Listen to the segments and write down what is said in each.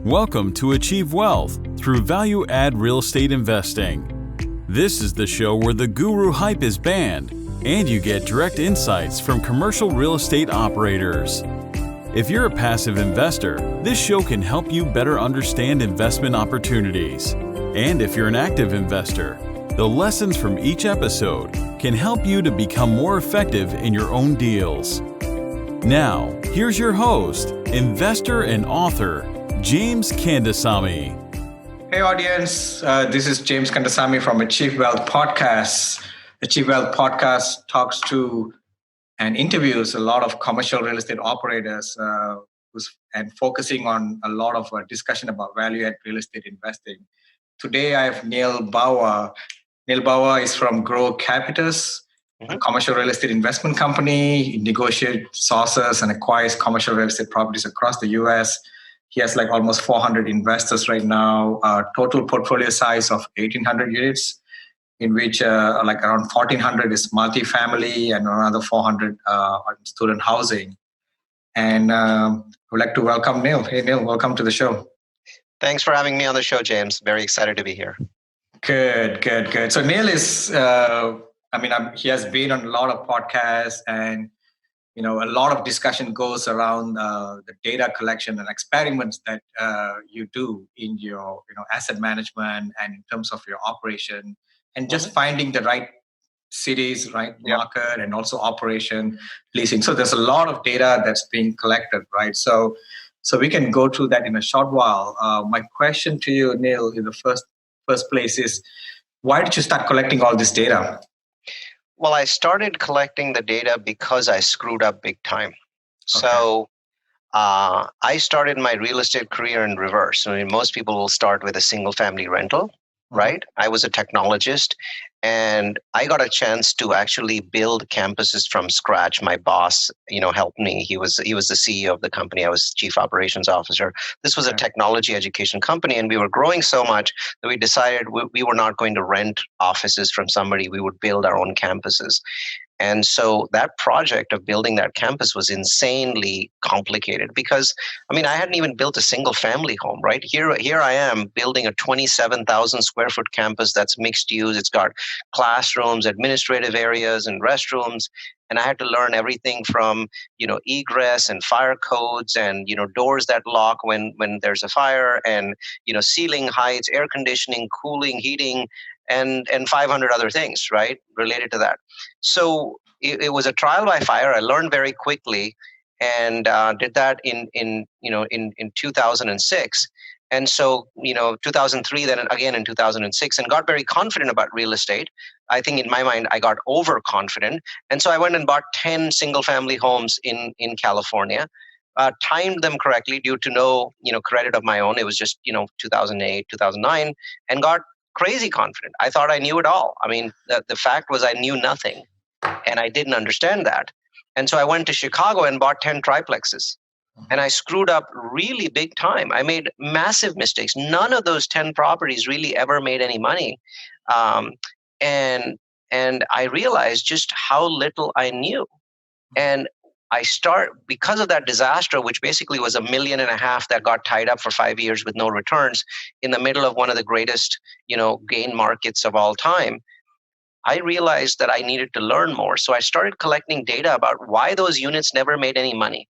Welcome to Achieve Wealth through value-add real estate investing. This is the show where the guru hype is banned and you get direct insights from commercial real estate operators. If you're a passive investor, this show can help you better understand investment opportunities. And if you're an active investor, the lessons from each episode can help you to become more effective in your own deals. Now, here's your host, investor and author, James Kandasamy. Hey audience, this is James Kandasamy from Achieve Wealth Podcast. Achieve Wealth Podcast talks to and interviews a lot of commercial real estate operators and focusing on a lot of discussion about value-add real estate investing. Today I have Neal Bawa. Neal Bawa is from Grocapitus, a commercial real estate investment company. He negotiates, sources, and acquires commercial real estate properties across the U.S. He has like almost 400 investors right now, total portfolio size of 1,800 units, in which like around 1,400 is multifamily and another 400 are student housing. And I would like to welcome Neal. Hey, Neal, welcome to the show. Thanks for having me on the show, James. Very excited to be here. Good. So Neal is, he has been on a lot of podcasts and a lot of discussion goes around the data collection and experiments that you do in your, asset management and in terms of your operation and just finding the right cities, right market, and also operation leasing. So there's a lot of data that's being collected, right? So we can go through that in a short while. My question to you, Neal, in the first place is, why did you start collecting all this data? Well, I started collecting the data because I screwed up big time. Okay. So I started my real estate career in reverse. I mean, most people will start with a single family rental, right? I was a technologist and I got a chance to actually build campuses from scratch. My boss, helped me. He was the CEO of the company. I was chief operations officer. This was a technology education company and we were growing so much that we decided we were not going to rent offices from somebody. We would build our own campuses. And so that project of building that campus was insanely complicated because, I hadn't even built a single family home, right? Here I am building a 27,000 square foot campus that's mixed use. It's got classrooms, administrative areas, and restrooms. And I had to learn everything from, egress and fire codes and, doors that lock when there's a fire and, ceiling heights, air conditioning, cooling, heating, and 500 other things, right, related to that. So it was a trial by fire. I learned very quickly and did that in 2006. And so, 2003, then again in 2006, and got very confident about real estate. I think in my mind, I got overconfident. And so I went and bought 10 single family homes in California, timed them correctly due to no, credit of my own. It was just, 2008, 2009, and got crazy confident. I thought I knew it all. The fact was I knew nothing and I didn't understand that. And so I went to Chicago and bought 10 triplexes and I screwed up really big time. I made massive mistakes. None of those 10 properties really ever made any money. And I realized just how little I knew. And because of that disaster, which basically was $1.5 million that got tied up for 5 years with no returns in the middle of one of the greatest, gain markets of all time, I realized that I needed to learn more. So I started collecting data about why those units never made any money.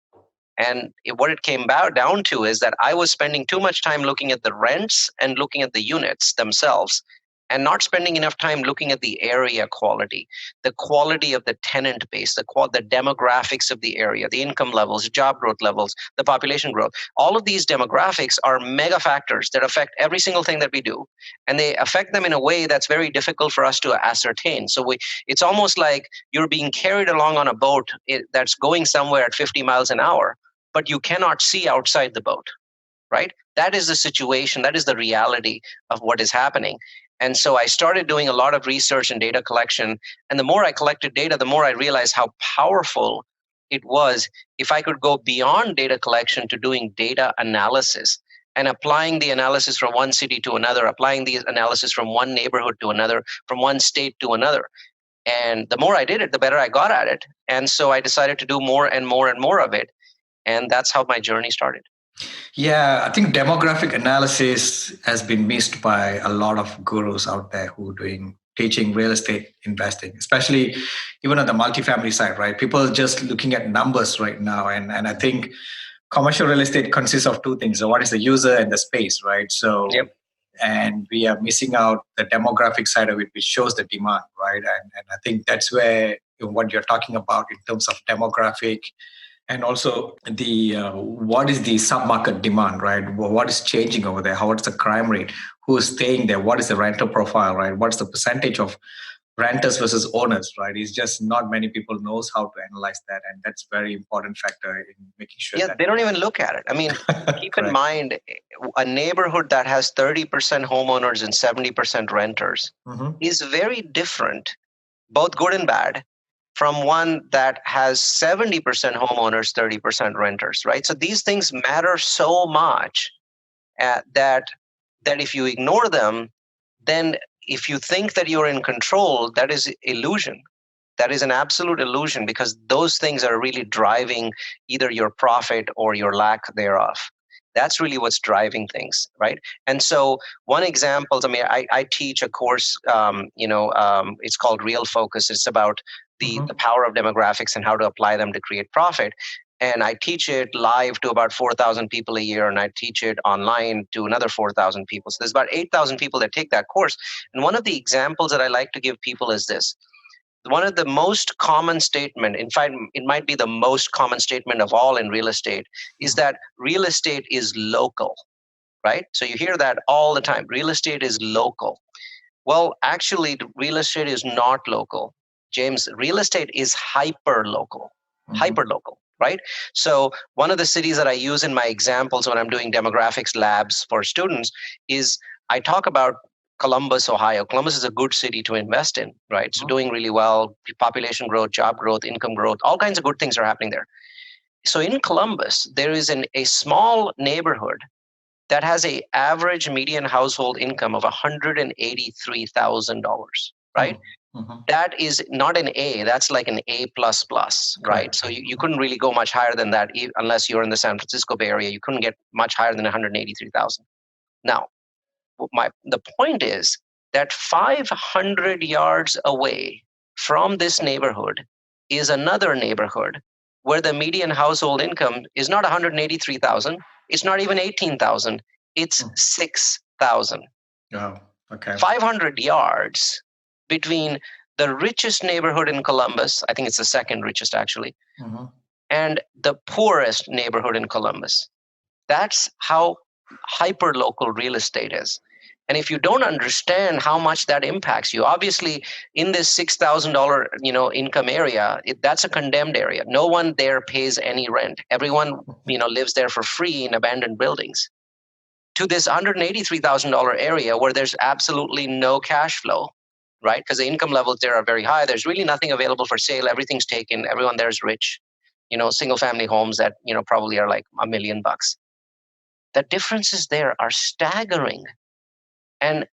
And what it came down to is that I was spending too much time looking at the rents and looking at the units themselves, and not spending enough time looking at the area quality, the quality of the tenant base, the demographics of the area, the income levels, job growth levels, the population growth. All of these demographics are mega factors that affect every single thing that we do. And they affect them in a way that's very difficult for us to ascertain. So it's almost like you're being carried along on a boat that's going somewhere at 50 miles an hour, but you cannot see outside the boat, right? That is the situation. That is the reality of what is happening. And so I started doing a lot of research and data collection. And the more I collected data, the more I realized how powerful it was if I could go beyond data collection to doing data analysis and applying the analysis from one city to another, applying the analysis from one neighborhood to another, from one state to another. And the more I did it, the better I got at it. And so I decided to do more and more and more of it. And that's how my journey started. Yeah, I think demographic analysis has been missed by a lot of gurus out there who are teaching real estate investing, especially even on the multifamily side, right? People are just looking at numbers right now. And I think commercial real estate consists of two things. So one is the user and the space, right? Yep. And we are missing out the demographic side of it, which shows the demand, right? And I think that's where what you're talking about in terms of demographic, and also the what is the submarket demand, right? What is changing over there? What's the crime rate? Who is staying there? What is the rental profile, right? What's the percentage of renters versus owners, right? It's just not many people knows how to analyze that, and that's very important factor in making sure Yeah, that they don't even look at it. I mean, keep in mind, a neighborhood that has 30% homeowners and 70% renters is very different, both good and bad, from one that has 70% homeowners, 30% renters, right? So these things matter so much that if you ignore them, then if you think that you're in control, that is illusion. That is an absolute illusion, because those things are really driving either your profit or your lack thereof. That's really what's driving things, right? And so one example, I mean, I teach a course, it's called Real Focus. It's about the power of demographics and how to apply them to create profit. And I teach it live to about 4,000 people a year, and I teach it online to another 4,000 people. So there's about 8,000 people that take that course. And one of the examples that I like to give people is this. One of the most common statement, in fact, it might be the most common statement of all in real estate, is that real estate is local, right? So you hear that all the time. Real estate is local. Well, actually, real estate is not local. James, real estate is hyper local, right? So one of the cities that I use in my examples when I'm doing demographics labs for students is I talk about Columbus, Ohio. Columbus is a good city to invest in, right? So doing really well, population growth, job growth, income growth, all kinds of good things are happening there. So in Columbus, there is a small neighborhood that has a average median household income of $183,000, right? That is not an A, that's like an A++, right? So you couldn't really go much higher than that unless you're in the San Francisco Bay Area. You couldn't get much higher than 183,000. Now, the point is that 500 yards away from this neighborhood is another neighborhood where the median household income is not 183,000, it's not even 18,000, it's 6,000. Oh, okay. 500 yards between the richest neighborhood in Columbus, I think it's the second richest actually, and the poorest neighborhood in Columbus. That's how hyper-local real estate is. And if you don't understand how much that impacts you, obviously in this $6,000 income area, that's a condemned area. No one there pays any rent. Everyone lives there for free in abandoned buildings. To this $183,000 area where there's absolutely no cash flow, right? Because the income levels there are very high. There's really nothing available for sale. Everything's taken. Everyone there is rich. Single family homes that probably are like $1 million. The differences there are staggering. And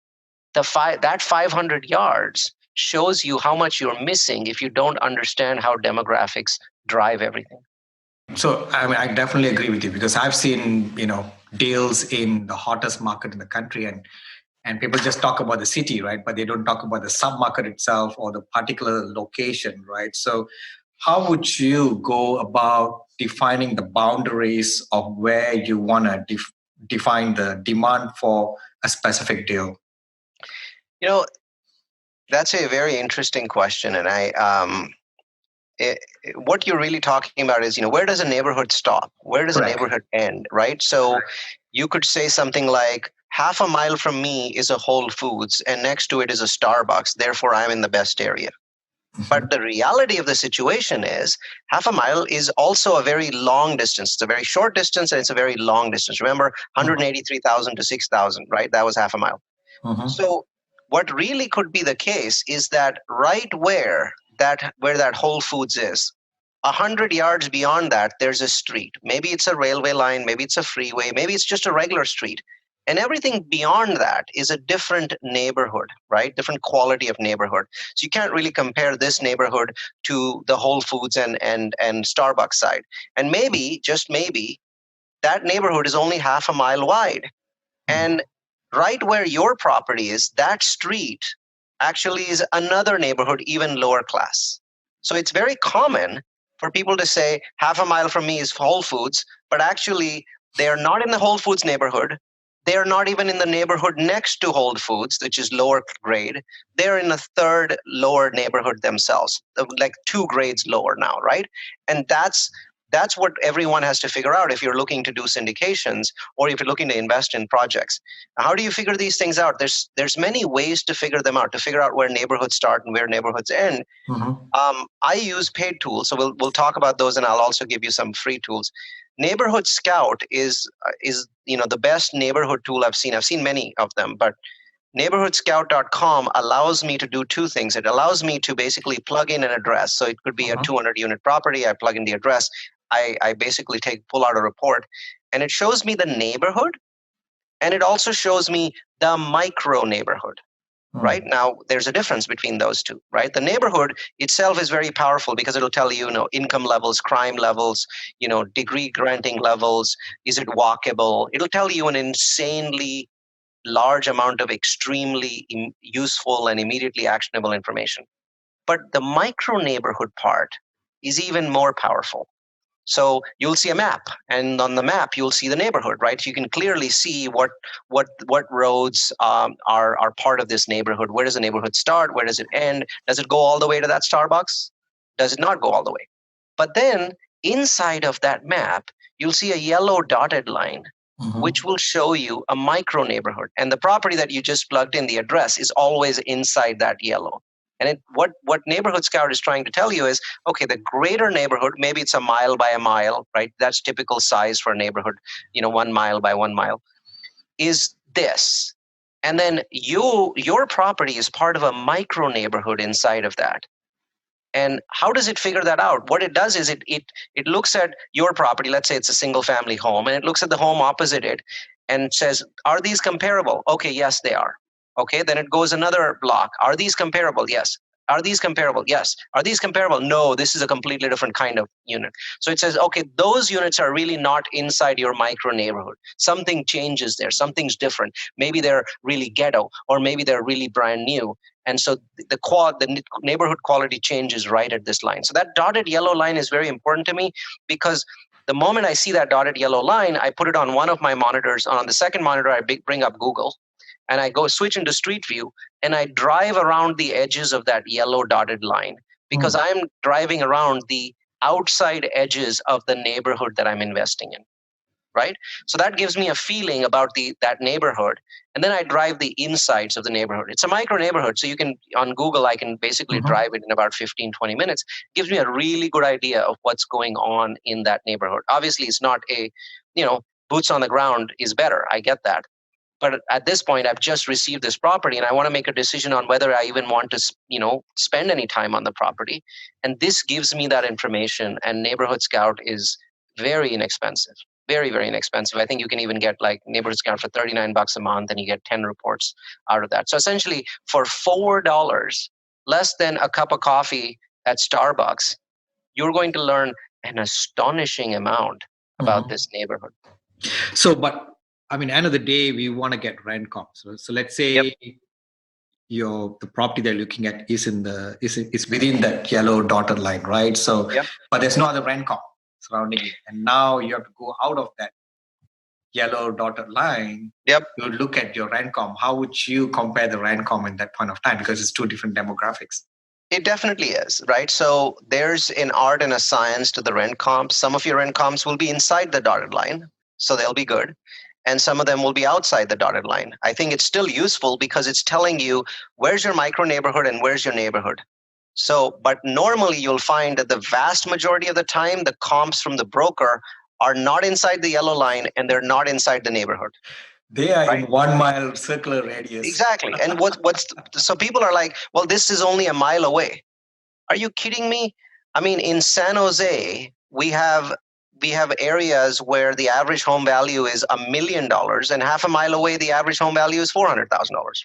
that 500 yards shows you how much you're missing if you don't understand how demographics drive everything. So, I mean, I definitely agree with you, because I've seen, deals in the hottest market in the country, and people just talk about the city, right? But they don't talk about the submarket itself or the particular location, right? So how would you go about defining the boundaries of where you want to define the demand for a specific deal? That's a very interesting question. And what you're really talking about is, where does a neighborhood stop? Where does a neighborhood end, right? So you could say something like, half a mile from me is a Whole Foods and next to it is a Starbucks. Therefore, I'm in the best area. But the reality of the situation is half a mile is also a very long distance. It's a very short distance and it's a very long distance. Remember, 183,000 to 6,000, right? That was half a mile. So what really could be the case is that right where that Whole Foods is, 100 yards beyond that, there's a street. Maybe it's a railway line, maybe it's a freeway, maybe it's just a regular street. And everything beyond that is a different neighborhood, right? Different quality of neighborhood. So you can't really compare this neighborhood to the Whole Foods and Starbucks side. And maybe, just maybe, that neighborhood is only half a mile wide. And right where your property is, that street actually is another neighborhood, even lower class. So it's very common for people to say half a mile from me is Whole Foods, but actually they're not in the Whole Foods neighborhood. They're not even in the neighborhood next to Whole Foods, which is lower grade. They're in a third lower neighborhood themselves, like 2 grades lower now, right? And that's what everyone has to figure out if you're looking to do syndications or if you're looking to invest in projects. How do you figure these things out? There's many ways to figure them out, to figure out where neighborhoods start and where neighborhoods end. I use paid tools, so we'll talk about those, and I'll also give you some free tools. Neighborhood Scout is the best neighborhood tool I've seen. I've seen many of them, but neighborhoodscout.com allows me to do 2 things. It allows me to basically plug in an address. So it could be a 200 unit property. I plug in the address. I basically pull out a report, and it shows me the neighborhood, and it also shows me the micro neighborhood. Right now, there's a difference between those two, right? The neighborhood itself is very powerful because it'll tell you, income levels, crime levels, degree granting levels. Is it walkable? It'll tell you an insanely large amount of extremely useful and immediately actionable information. But the micro neighborhood part is even more powerful. So you'll see a map, and on the map you'll see the neighborhood, right? So you can clearly see what roads are part of this neighborhood. Where does the neighborhood start? Where does it end? Does it go all the way to that Starbucks? Does it not go all the way? But then inside of that map, you'll see a yellow dotted line, which will show you a micro neighborhood. And the property that you just plugged in, the address, is always inside that yellow. And what Neighborhood Scout is trying to tell you is, okay, the greater neighborhood, maybe it's a mile by a mile, right? That's typical size for a neighborhood, 1 mile by 1 mile, is this. And then your property is part of a micro neighborhood inside of that. And how does it figure that out? What it does is it looks at your property. Let's say it's a single family home, and it looks at the home opposite it and says, are these comparable? Okay, yes, they are. Okay, then it goes another block. Are these comparable? Yes. Are these comparable? Yes. Are these comparable? No, this is a completely different kind of unit. So it says, okay, those units are really not inside your micro neighborhood. Something changes there. Something's different. Maybe they're really ghetto, or maybe they're really brand new. And so the neighborhood quality changes right at this line. So that dotted yellow line is very important to me, because the moment I see that dotted yellow line, I put it on one of my monitors. On the second monitor, I bring up Google, and I go switch into Street View, and I drive around the edges of that yellow dotted line, because I'm driving around the outside edges of the neighborhood that I'm investing in, right? So that gives me a feeling about that neighborhood. And then I drive the insides of the neighborhood. It's a micro neighborhood, so you can, on Google, I can basically drive it in about 15, 20 minutes. It gives me a really good idea of what's going on in that neighborhood. Obviously, it's not boots on the ground is better. I get that. But at this point, I've just received this property, and I want to make a decision on whether I even want to, spend any time on the property. And this gives me that information. And Neighborhood Scout is very inexpensive, very, very inexpensive. I think you can even get like Neighborhood Scout for $39 a month, and you get 10 reports out of that. So essentially, for $4, less than a cup of coffee at Starbucks, you're going to learn an astonishing amount about this neighborhood. So, but I mean, end of the day, we want to get rent comps. So let's say the property they're looking at is within that yellow dotted line, right? So, but there's no other rent comp surrounding it, and now you have to go out of that yellow dotted line. You look at your rent comp. How would you compare the rent comp in that point of time? Because it's 2 different demographics. It definitely is, right? So there's an art and a science to the rent comps. Some of your rent comps will be inside the dotted line, so they'll be good. And some of them will be outside the dotted line. I think it's still useful because it's telling you where's your micro neighborhood and where's your neighborhood. So, but normally you'll find that the vast majority of the time, the comps from the broker are not inside the yellow line, and they're not inside the neighborhood. They are in 1 mile circular radius. Exactly. And so people are like, well, this is only a mile away. Are you kidding me? I mean, in San Jose, we have areas where the average home value is $1 million, and half a mile away, the average home value is $400,000,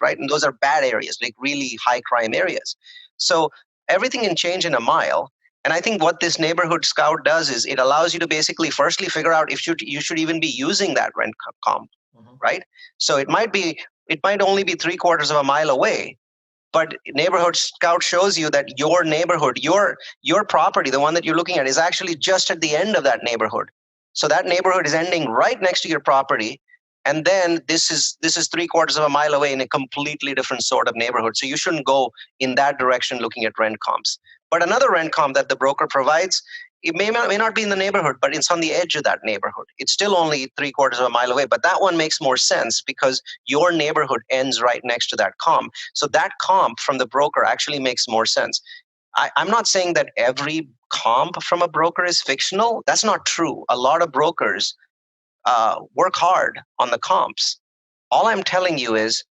right? And those are bad areas, like really high crime areas. So everything can change in a mile. And I think what this neighborhood scout does is it allows you to basically firstly figure out if you should even be using that rent comp, right? So it might only be 3/4 of a mile away, but neighborhood scout shows you that your neighborhood, your property, the one that you're looking at, is actually just at the end of that neighborhood. So that neighborhood is ending right next to your property, and then this is 3/4 of a mile away in a completely different sort of neighborhood. So you shouldn't go in that direction looking at rent comps. But another rent comp that the broker provides, it may not be in the neighborhood, but it's on the edge of that neighborhood. It's still only 3/4 of a mile away, but that one makes more sense because your neighborhood ends right next to that comp. So that comp from the broker actually makes more sense. I'm not saying that every comp from a broker is fictional. That's not true. A lot of brokers work hard on the comps. All I'm telling you is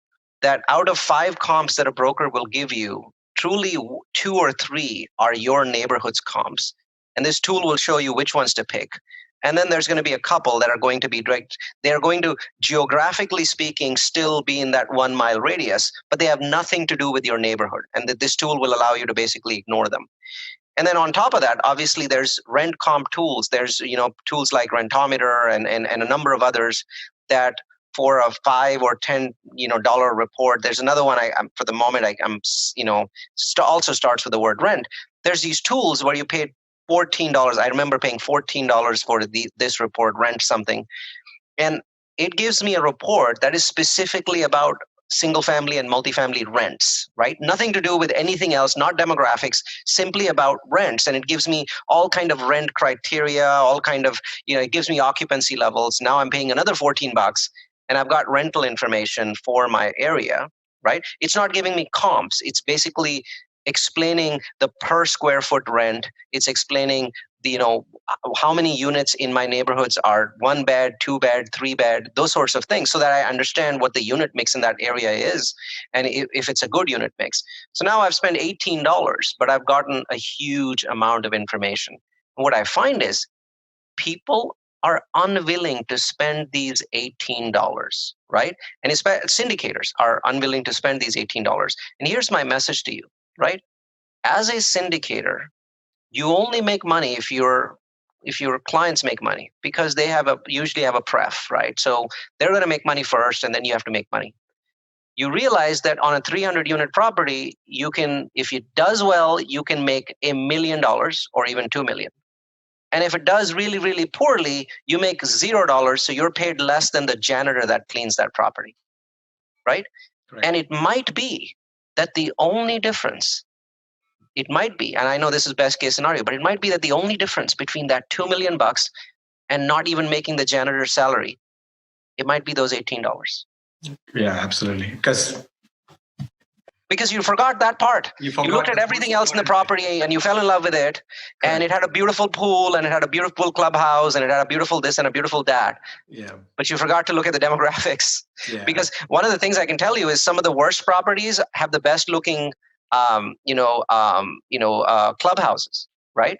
that out of 5 comps that a broker will give you, truly 2 or 3 are your neighborhood's comps. And this tool will show you which ones to pick. And then there's going to be a couple that are going to be direct. They're going to, geographically speaking, still be in that 1 mile radius, but they have nothing to do with your neighborhood. And this tool will allow you to basically ignore them. And then on top of that, obviously, there's rent comp tools. There's tools like Rentometer and a number of others that for a $5 or $10 dollar report. There's another one. I'm for the moment. I'm also starts with the word rent. There's these tools where you pay $14. I remember paying $14 for this report, rent something, and it gives me a report that is specifically about single family and multifamily rents, right? Nothing to do with anything else, not demographics, simply about rents. And it gives me all kind of rent criteria, all kind of, it gives me occupancy levels. Now I'm paying another $14 and I've got rental information for my area, right? It's not giving me comps. It's basically explaining the per square foot rent. It's explaining how many units in my neighborhoods are 1 bed, 2 bed, 3 bed, those sorts of things, so that I understand what the unit mix in that area is and if it's a good unit mix. So now I've spent $18, but I've gotten a huge amount of information. And what I find is people are unwilling to spend these $18, right? And syndicators are unwilling to spend these $18. And here's my message to you, right? As a syndicator, you only make money if your clients make money, because they usually have a pref, right? So they're going to make money first, and then you have to make money. You realize that on a 300 unit property, you can, if it does well, you can make $1 million or even $2 million. And if it does really, really poorly, you make $0. So you're paid less than the janitor that cleans that property, right? Correct. And it might be that the only difference, it might be, and I know this is best case scenario, but it might be that the only difference between that $2 million and not even making the janitor's salary, it might be those $18. Yeah, absolutely. Because you forgot that part. You looked at everything else in the property and you fell in love with it. Correct. And it had a beautiful pool and it had a beautiful clubhouse and it had a beautiful this and a beautiful that. Yeah. But you forgot to look at the demographics. Yeah. Because one of the things I can tell you is some of the worst properties have the best looking clubhouses, right?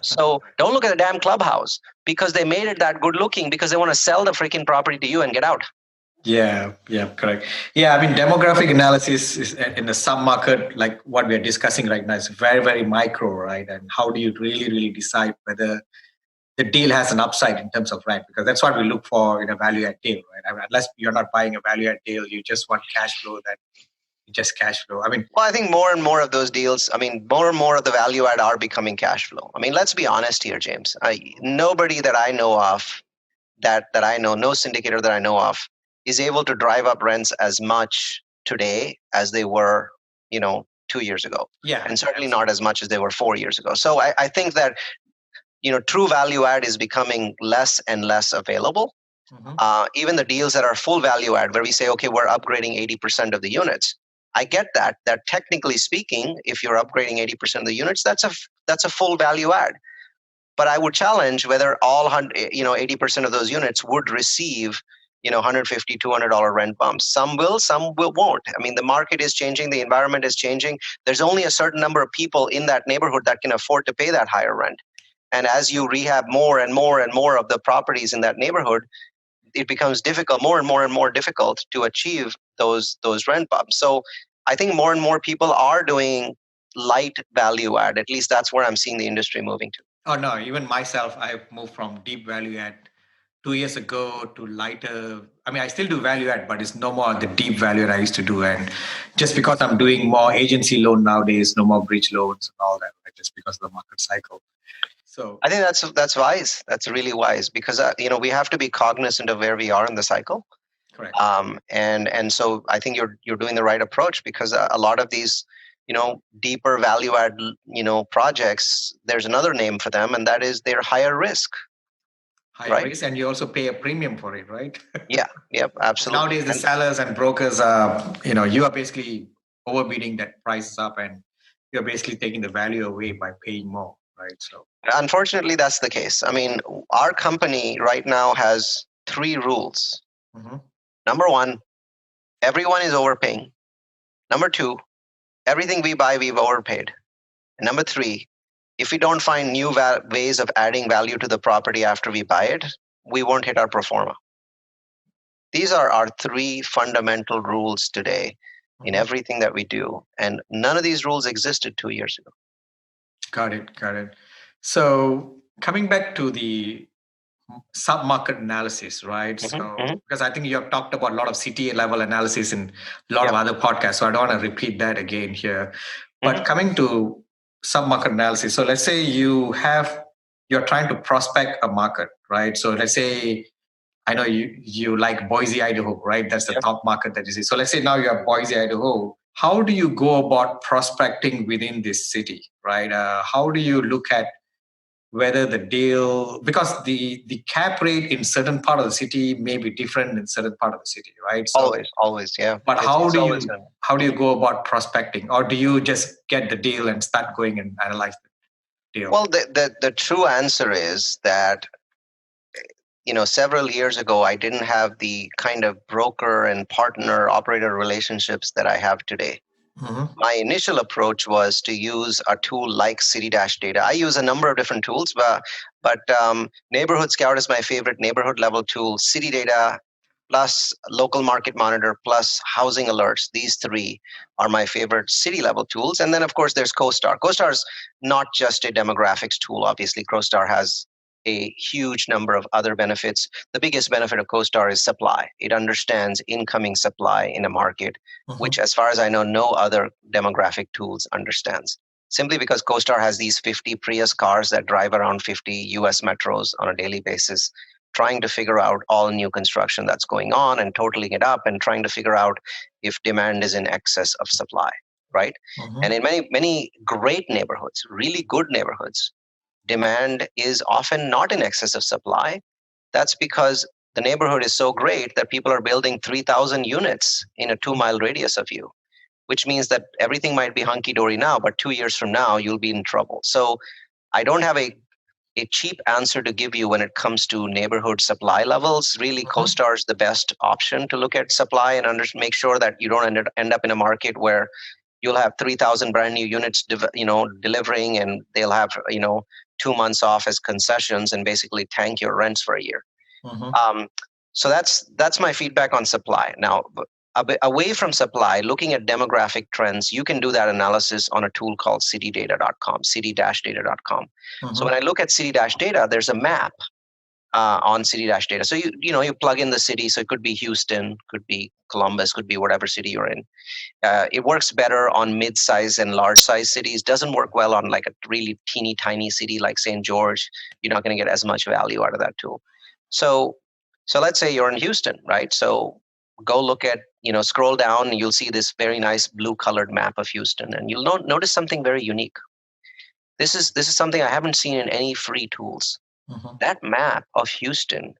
So don't look at the damn clubhouse because they made it that good looking because they want to sell the freaking property to you and get out. Yeah, correct. Yeah, I mean, demographic analysis is in the submarket, like what we are discussing right now, is very, very micro, right? And how do you really, really decide whether the deal has an upside in terms of rent? Because that's what we look for in a value add deal, right? I mean, unless you're not buying a value add deal, you just want cash flow, then just cash flow. I think more and more of those deals, more and more of the value add are becoming cash flow. Let's be honest here, James. Nobody that I know of, no syndicator that I know of, is able to drive up rents as much today as they were, 2 years ago. Yeah. And certainly not as much as they were 4 years ago. So I think that, true value add is becoming less and less available. Mm-hmm. Even the deals that are full value add, where we say, okay, we're upgrading 80% of the units. I get that technically speaking, if you're upgrading 80% of the units, that's a full value add. But I would challenge whether all 80% of those units would receive $150, $200 rent bumps. Some will, some won't. The market is changing, the environment is changing. There's only a certain number of people in that neighborhood that can afford to pay that higher rent. And as you rehab more and more and more of the properties in that neighborhood, it becomes difficult, more and more difficult to achieve those rent bumps. So I think more and more people are doing light value add. At least that's where I'm seeing the industry moving to. Oh no, even myself, I've moved from deep value add 2 years ago to lighter. I mean, I still do value add, but it's no more the deep value add I used to do. And just because I'm doing more agency loan nowadays, no more bridge loans and all that, right? Just because of the market cycle. So I think that's wise. That's really wise because we have to be cognizant of where we are in the cycle. correct. And so I think you're doing the right approach because a lot of these deeper value add projects, there's another name for them, and that is they're higher risk. High right? risk, and you also pay a premium for it, right? Yep, absolutely. Nowadays, the sellers and brokers are, you are basically overbidding that prices up, and you're basically taking the value away by paying more, right? So unfortunately, that's the case. I mean, our company right now has 3 rules. Mm-hmm. Number 1, everyone is overpaying. Number 2, everything we buy, we've overpaid. And number 3, if we don't find new ways of adding value to the property after we buy it, we won't hit our pro forma. These are our 3 fundamental rules today in everything that we do. And none of these rules existed 2 years ago. Got it. So coming back to the sub-market analysis, right? Because I think you have talked about a lot of CTA level analysis in a lot of other podcasts, so I don't want to repeat that again here. But coming to sub-market analysis, so let's say you're trying to prospect a market, right? So let's say, I know you like Boise, Idaho, right? That's the top market that you see. So let's say now you have Boise, Idaho. How do you go about prospecting within this city, right? How do you look at whether the deal, because the cap rate in certain part of the city may be different in certain part of the city, right? So, always, yeah. But how do you go about prospecting, or do you just get the deal and start going and analyze the deal? Well, the true answer is that several years ago, I didn't have the kind of broker and partner operator relationships that I have today. My initial approach was to use a tool like City Dash Data. I use a number of different tools, but Neighborhood Scout is my favorite neighborhood level tool. City Data plus Local Market Monitor plus Housing Alerts. These 3 are my favorite city level tools. And then, of course, there's CoStar. CoStar is not just a demographics tool. Obviously, CoStar has a huge number of other benefits. The biggest benefit of CoStar is supply. It understands incoming supply in a market, which, as far as I know, no other demographic tools understands. Simply because CoStar has these 50 Prius cars that drive around 50 US metros on a daily basis, trying to figure out all new construction that's going on and totaling it up and trying to figure out if demand is in excess of supply, right? And in many great neighborhoods, really good neighborhoods, demand is often not in excess of supply. That's because the neighborhood is so great that people are building 3,000 units in a 2-mile radius of you, which means that everything might be hunky-dory now, but 2 years from now, you'll be in trouble. So I don't have a cheap answer to give you when it comes to neighborhood supply levels. Really, CoStar is the best option to look at supply and make sure that you don't end up in a market where you'll have 3,000 brand new units delivering, and they'll have 2 months off as concessions and basically tank your rents for a year. So that's my feedback on supply. Now, away from supply, looking at demographic trends, you can do that analysis on a tool called city-data.com, city-data.com. So when I look at city-data, there's a map on city-data. So you plug in the city. So it could be Houston, could be Columbus, could be whatever city you're in. It works better on mid-size and large-size cities. Doesn't work well on like a really teeny tiny city like St. George. You're not going to get as much value out of that tool. So let's say you're in Houston, right? So go look at, scroll down and you'll see this very nice blue colored map of Houston, and you'll notice something very unique. This is something I haven't seen in any free tools. That map of Houston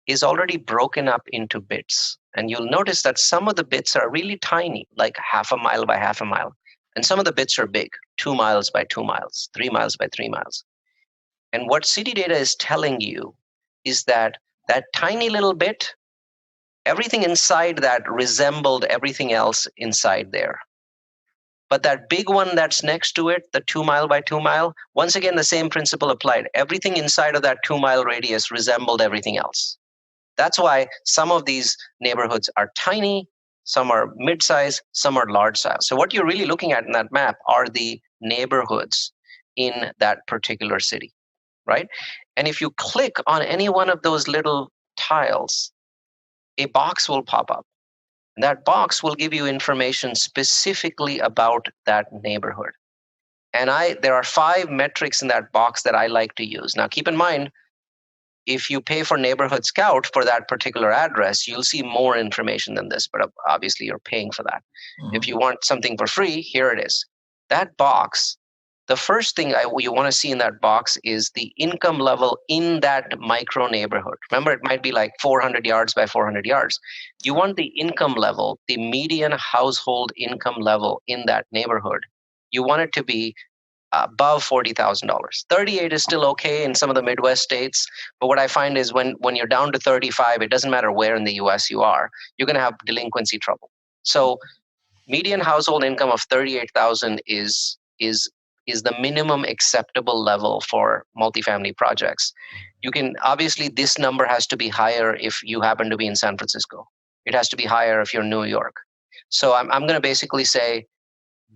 is already broken up into bits. And you'll notice that some of the bits are really tiny, like 1/2 mile by 1/2 mile. And some of the bits are big, 2 miles by 2 miles, 3 miles by 3 miles. And what City Data is telling you is that tiny little bit, everything inside that resembled everything else inside there. But that big one that's next to it, the 2 mile by 2 mile, once again, the same principle applied. Everything inside of that 2-mile radius resembled everything else. That's why some of these neighborhoods are tiny, some are mid-size, some are large size. So what you're really looking at in that map are the neighborhoods in that particular city, right? And if you click on any one of those little tiles, a box will pop up. That box will give you information specifically about that neighborhood. And there are 5 metrics in that box that I like to use. Now, keep in mind, if you pay for Neighborhood Scout for that particular address, you'll see more information than this, but obviously you're paying for that. Mm-hmm. If you want something for free, here it is. That box, the first thing you want to see in that box is the income level in that micro neighborhood. Remember, it might be like 400 yards by 400 yards. You want the income level, the median household income level in that neighborhood. You want it to be above $40,000. 38 is still okay in some of the Midwest states, but what I find is when you're down to 35, it doesn't matter where in the US you are, you're going to have delinquency trouble. So median household income of 38,000 is the minimum acceptable level for multifamily projects. You can obviously, this number has to be higher if you happen to be in San Francisco. It has to be higher if you're in New York. So I'm going to basically say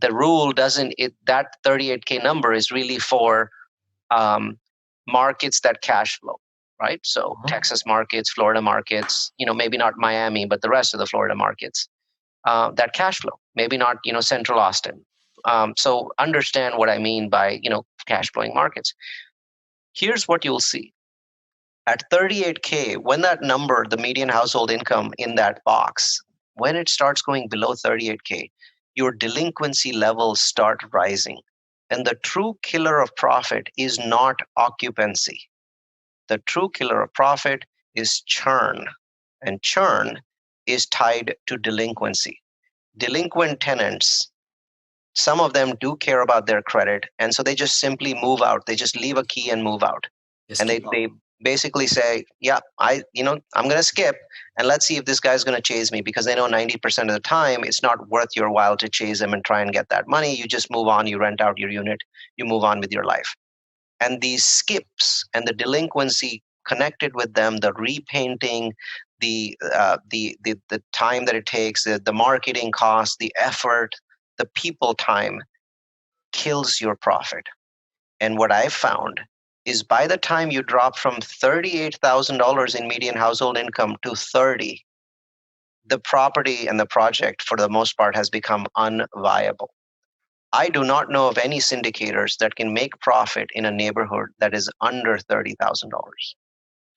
the rule that 38K number is really for markets that cash flow, right? So Texas markets, Florida markets, maybe not Miami, but the rest of the Florida markets that cash flow. Maybe not, Central Austin. So understand what I mean by, cash flowing markets. Here's what you'll see. At 38K, when that number, the median household income in that box, when it starts going below 38K, your delinquency levels start rising. And the true killer of profit is not occupancy. The true killer of profit is churn. And churn is tied to delinquency. Delinquent tenants, some of them do care about their credit. And so they just simply move out. They just leave a key and move out. And they basically say, yeah, I'm going to skip and let's see if this guy's going to chase me, because they know 90% of the time it's not worth your while to chase him and try and get that money. You just move on, you rent out your unit, you move on with your life. And these skips and the delinquency connected with them, the repainting, the time that it takes, the marketing cost, the effort, the people time kills your profit. And what I've found is by the time you drop from $38,000 in median household income to 30, the property and the project for the most part has become unviable. I do not know of any syndicators that can make profit in a neighborhood that is under $30,000.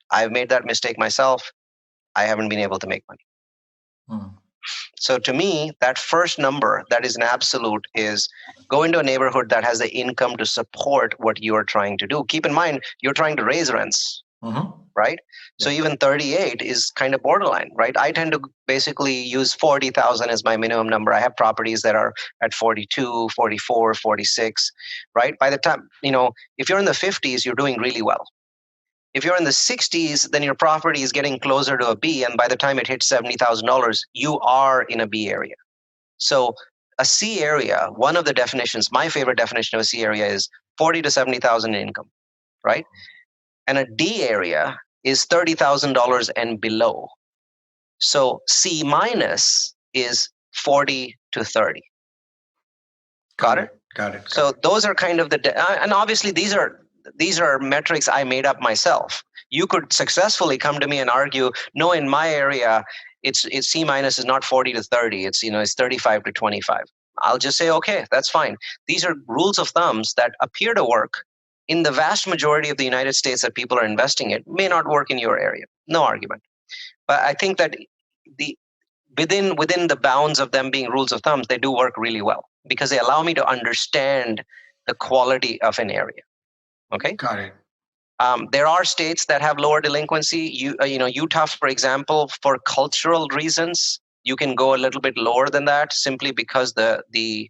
I've made that mistake myself. I haven't been able to make money. So to me, that first number that is an absolute is go into a neighborhood that has the income to support what you are trying to do. Keep in mind, you're trying to raise rents, right? Yeah. So even 38 is kind of borderline, right? I tend to basically use 40,000 as my minimum number. I have properties that are at 42, 44, 46, right? By the time, if you're in the 50s, you're doing really well. If you're in the 60s, then your property is getting closer to a B, and by the time it hits $70,000, you are in a B area. So a C area, one of the definitions, my favorite definition of a C area is 40 to 70,000 in income, right? And a D area is $30,000 and below. So C minus is 40 to 30. Got it? Got it. So those are kind of and obviously these are metrics I made up myself. You could successfully come to me and argue, no, in my area, it's C minus is not 40 to 30. It's 35 to 25. I'll just say, okay, that's fine. These are rules of thumbs that appear to work in the vast majority of the United States that people are investing in. May not work in your area. No argument. But I think that within the bounds of them being rules of thumbs, they do work really well because they allow me to understand the quality of an area. Okay. Got it. There are states that have lower delinquency. Utah, for example, for cultural reasons, you can go a little bit lower than that simply because the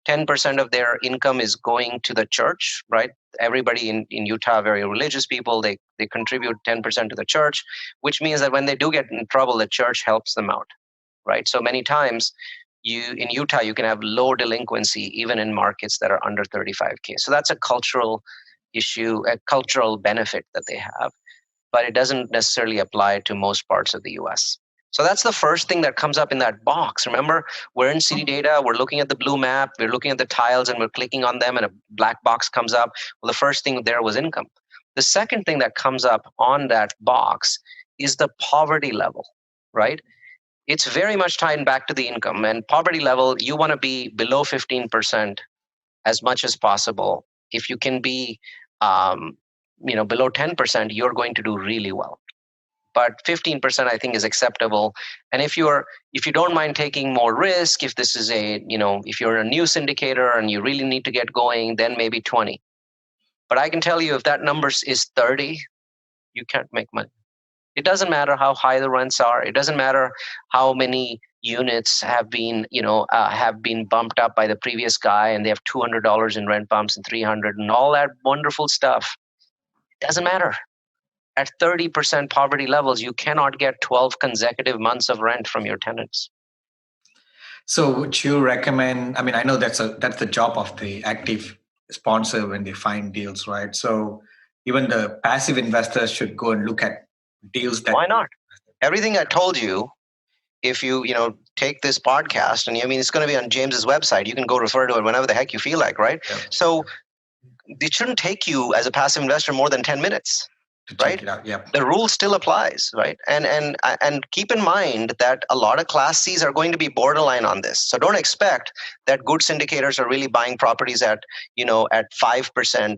10% of their income is going to the church, right? Everybody in Utah are very religious people. They contribute 10% to the church, which means that when they do get in trouble, the church helps them out, right? So many times in Utah, you can have low delinquency even in markets that are under 35K. So that's a cultural issue, a cultural benefit that they have, but it doesn't necessarily apply to most parts of the US. So that's the first thing that comes up in that box. Remember, we're in city data, we're looking at the blue map, we're looking at the tiles, and we're clicking on them, and a black box comes up. Well, the first thing there was income. The second thing that comes up on that box is the poverty level, right? It's very much tied back to the income. And poverty level, you want to be below 15% as much as possible. If you can be below 10%, you're going to do really well. But 15% I think is acceptable. And if you don't mind taking more risk, if this is if you're a new syndicator and you really need to get going, then maybe 20. But I can tell you, if that number is 30, you can't make money. It doesn't matter how high the rents are. It doesn't matter how many units have been bumped up by the previous guy, and they have $200 in rent bumps and $300 and all that wonderful stuff. It doesn't matter. At 30% poverty levels, you cannot get 12 consecutive months of rent from your tenants. So would you recommend, I mean, I know that's the job of the active sponsor when they find deals, right? So even the passive investors should go and look at deals that... Why not? Everything I told you, if you take this podcast, and it's going to be on James's website, you can go refer to it whenever the heck you feel like, right? Yeah. So it shouldn't take you as a passive investor more than 10 minutes. Right? Yep. The rule still applies, right? And keep in mind that a lot of Class Cs are going to be borderline on this. So don't expect that good syndicators are really buying properties at 5%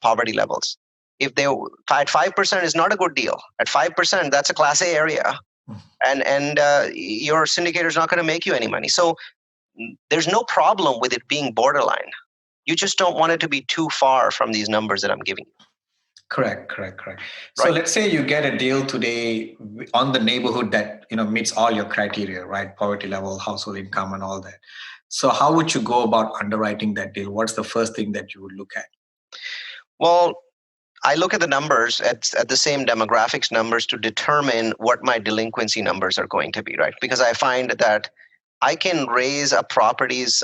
poverty levels. If they at 5% is not a good deal. At 5%, that's a Class A area, and your syndicator is not going to make you any money. So there's no problem with it being borderline. You just don't want it to be too far from these numbers that I'm giving you. Correct. So let's say you get a deal today on the neighborhood that meets all your criteria, right? Poverty level, household income, and all that. So how would you go about underwriting that deal? What's the first thing that you would look at? Well, I look at the numbers at the same demographics numbers to determine what my delinquency numbers are going to be, right? Because I find that I can raise a property's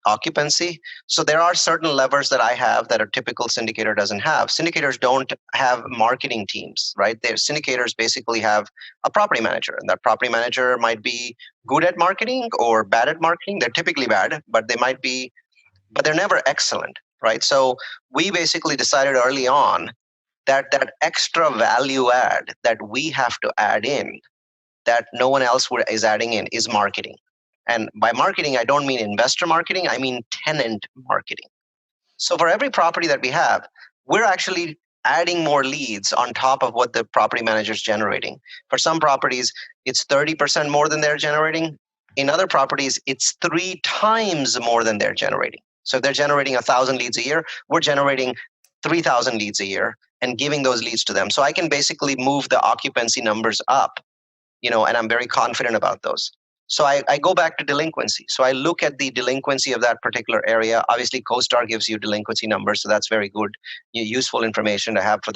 occupancy. So there are certain levers that I have that a typical syndicator doesn't have. Syndicators don't have marketing teams, right? Their syndicators basically have a property manager, and that property manager might be good at marketing or bad at marketing. They're typically bad, but they're never excellent, right? So we basically decided early on that extra value add that we have to add in, that no one else is adding in, is marketing. And by marketing, I don't mean investor marketing, I mean tenant marketing. So for every property that we have, we're actually adding more leads on top of what the property manager is generating. For some properties, it's 30% more than they're generating. In other properties, it's 3 times more than they're generating. So if they're generating 1,000 leads a year, we're generating 3,000 leads a year and giving those leads to them. So I can basically move the occupancy numbers up, and I'm very confident about those. So I go back to delinquency. So I look at the delinquency of that particular area. Obviously, CoStar gives you delinquency numbers, so that's very good, useful information to have for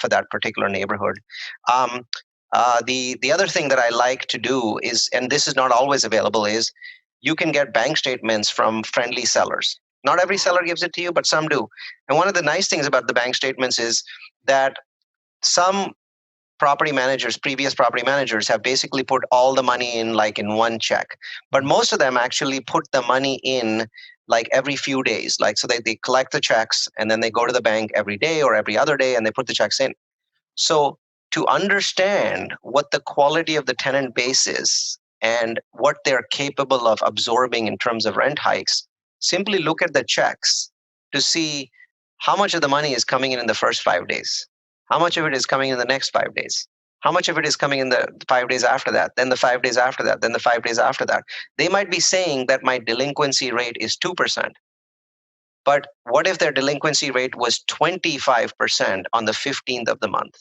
that particular neighborhood. The other thing that I like to do is, and this is not always available, is you can get bank statements from friendly sellers. Not every seller gives it to you, but some do. And one of the nice things about the bank statements is that some previous property managers have basically put all the money in in one check. But most of them actually put the money in every few days. So they collect the checks and then they go to the bank every day or every other day and they put the checks in. So to understand what the quality of the tenant base is and what they're capable of absorbing in terms of rent hikes, simply look at the checks to see how much of the money is coming in the first 5 days. How much of it is coming in the next 5 days? How much of it is coming in the 5 days after that? Then the 5 days after that? Then the 5 days after that? They might be saying that my delinquency rate is 2%. But what if their delinquency rate was 25% on the 15th of the month?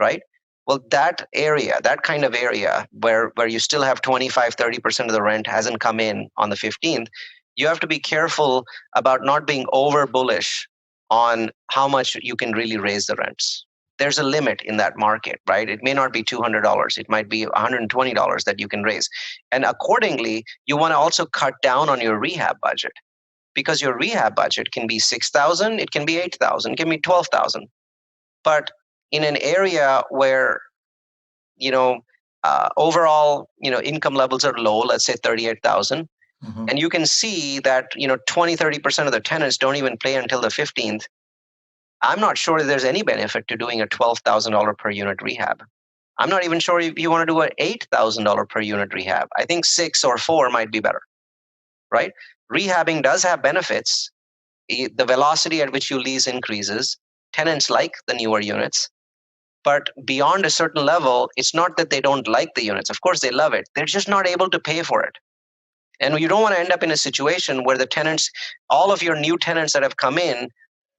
Right? Well, that kind of area where you still have 25, 30% of the rent hasn't come in on the 15th, you have to be careful about not being over bullish on how much you can really raise the rents. There's a limit in that market, right? It may not be $200. It might be $120 that you can raise. And accordingly, you want to also cut down on your rehab budget, because your rehab budget can be $6,000, it can be $8,000, it can be $12,000. But in an area where overall, income levels are low, let's say 38,000. Mm-hmm. And you can see that, 20-30% of the tenants don't even pay until the 15th. I'm not sure there's any benefit to doing a $12,000 per unit rehab. I'm not even sure if you want to do an $8,000 per unit rehab. I think 6 or 4 might be better, right? Rehabbing does have benefits. The velocity at which you lease increases. Tenants like the newer units. But beyond a certain level, it's not that they don't like the units. Of course, they love it. They're just not able to pay for it. And you don't want to end up in a situation where the tenants, all of your new tenants that have come in,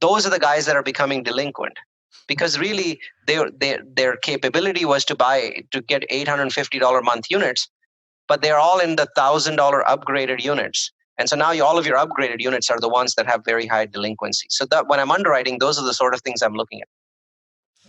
those are the guys that are becoming delinquent. Because really, their capability was to get $850 a month units, but they're all in the $1,000 upgraded units. And so now all of your upgraded units are the ones that have very high delinquency. So that when I'm underwriting, those are the sort of things I'm looking at.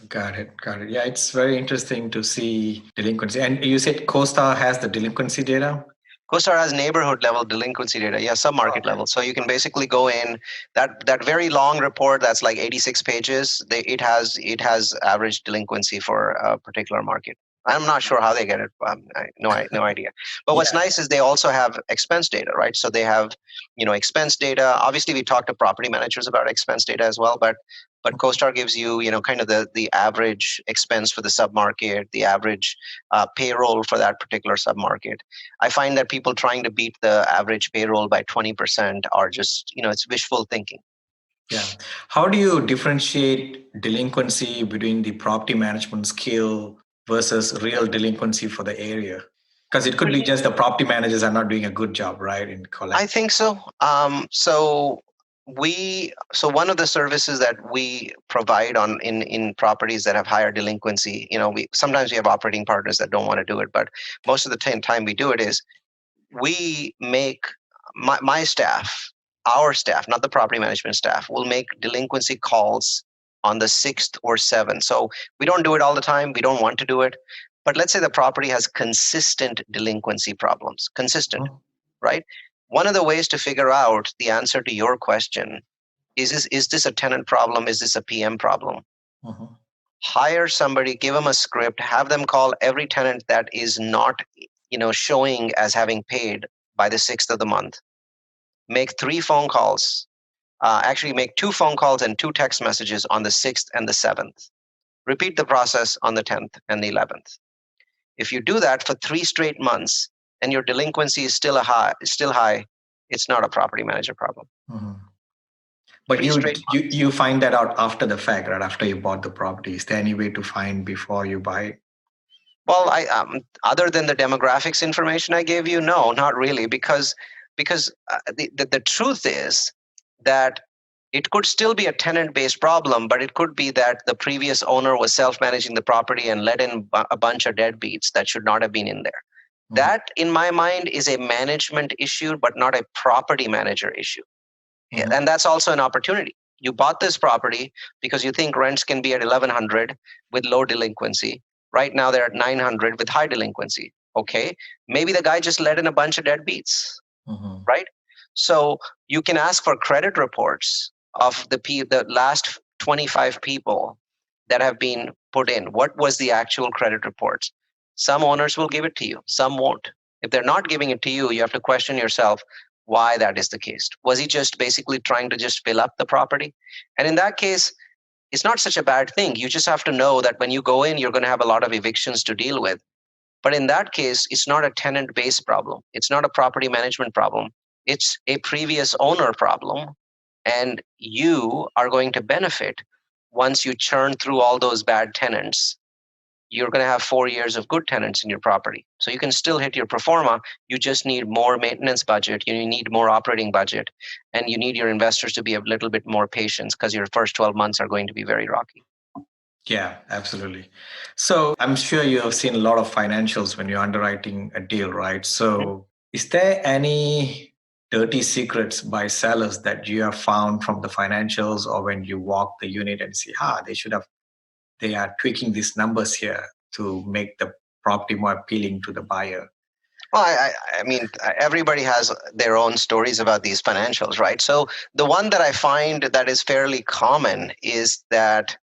Got it. Yeah, it's very interesting to see delinquency. And you said CoStar has the delinquency data? CoStar has neighborhood level delinquency data, submarket level. So you can basically go in that very long report that's like 86 pages. It has average delinquency for a particular market. I'm not sure how they get it. No idea. But what's nice is they also have expense data, right? So they have, expense data. Obviously, we talk to property managers about expense data as well, but CoStar gives you, kind of the average expense for the submarket, the average payroll for that particular submarket. I find that people trying to beat the average payroll by 20% are just, it's wishful thinking. Yeah. How do you differentiate delinquency between the property management skill versus real delinquency for the area? Because it could be just the property managers are not doing a good job, right, in collecting. I think so. So one of the services that we provide in properties that have higher delinquency, sometimes we have operating partners that don't want to do it, but most of the time we do it is we make my staff, our staff, not the property management staff, will make delinquency calls on the 6th or 7th. So we don't do it all the time. We don't want to do it. But let's say the property has consistent delinquency problems, right? One of the ways to figure out the answer to your question is this a tenant problem? Is this a PM problem? Uh-huh. Hire somebody, give them a script, have them call every tenant that is not showing as having paid by the 6th of the month. Make 3 phone calls. Actually, make 2 phone calls and 2 text messages on the 6th and the 7th. Repeat the process on the 10th and the 11th. If you do that for 3 straight months and your delinquency is still high, it's not a property manager problem. Mm-hmm. But you find that out after the fact, right? After you bought the property. Is there any way to find before you buy it? Well, other than the demographics information I gave you, no, not really, because the truth is that it could still be a tenant-based problem, but it could be that the previous owner was self-managing the property and let in a bunch of deadbeats that should not have been in there. Mm-hmm. That, in my mind, is a management issue, but not a property manager issue. Mm-hmm. And that's also an opportunity. You bought this property because you think rents can be at $1,100 with low delinquency. Right now, they're at $900 with high delinquency. Okay, maybe the guy just let in a bunch of deadbeats, mm-hmm. right? So you can ask for credit reports of the last 25 people that have been put in. What was the actual credit reports? Some owners will give it to you, some won't. If they're not giving it to you, you have to question yourself why that is the case. Was he just basically trying to just fill up the property? And in that case, it's not such a bad thing. You just have to know that when you go in, you're going to have a lot of evictions to deal with. But in that case, it's not a tenant-based problem. It's not a property management problem. It's a previous owner problem. And you are going to benefit once you churn through all those bad tenants. You're going to have 4 years of good tenants in your property. So you can still hit your pro forma. You just need more maintenance budget. You need more operating budget. And you need your investors to be a little bit more patient because your first 12 months are going to be very rocky. Yeah, absolutely. So I'm sure you have seen a lot of financials when you're underwriting a deal, right? So mm-hmm. Is there any dirty secrets by sellers that you have found from the financials, or when you walk the unit and see, they are tweaking these numbers here to make the property more appealing to the buyer? Well, I mean, everybody has their own stories about these financials, right? So the one that I find that is fairly common is that